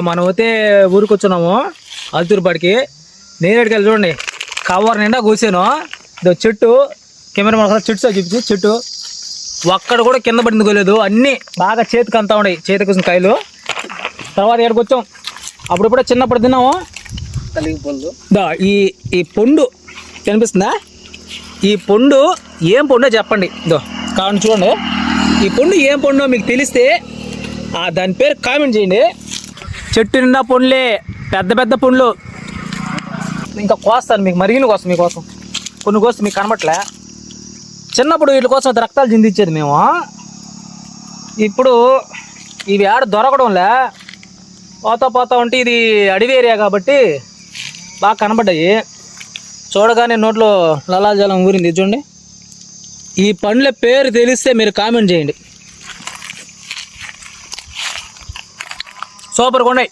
మనం అయితే ఊరికి వచ్చున్నాము అల్తూరుపాడికి. నేరేడుకాయలు చూడండి కవర్ నిండా కూసాను. ఇదో చెట్టు కెమెరా చెట్టు చూపించి చెట్టు ఒక్కడ కూడా కింద పడింది కోలేదు. అన్నీ బాగా చేతికి అంతా ఉన్నాయి, చేతికి వచ్చిన కాయలు. తర్వాత ఎక్కడికి వచ్చాం, అప్పుడప్పుడే చిన్నప్పుడు తిన్నాము. ఈ పండు కనిపిస్తుందా? ఈ పండు ఏం పండో చెప్పండి. ఇదో కావండి చూడండి, ఈ పండు ఏం పండో మీకు తెలిస్తే దాని పేరు కామెంట్ చేయండి. చెట్టు నిండా పండ్లే, పెద్ద పెద్ద పండ్లు. ఇంకా కోస్తాను మీకు, మరిగిన కోసం మీకోసం కొన్ని కోస్తే మీకు కనబట్లే. చిన్నప్పుడు వీటి కోసం రక్తాలు చిందించేది మేము. ఇప్పుడు ఇవి ఆడ దొరకడంలే, పోతా ఉంటే ఇది అడవి ఏరియా కాబట్టి బాగా కనబడ్డాయి. చూడగానే నోట్లో లలాజలం ఊరింది. చూడండి, ఈ పండ్ల పేరు తెలిస్తే మీరు కామెంట్ చేయండి. సూపర్గా ఉన్నాయి.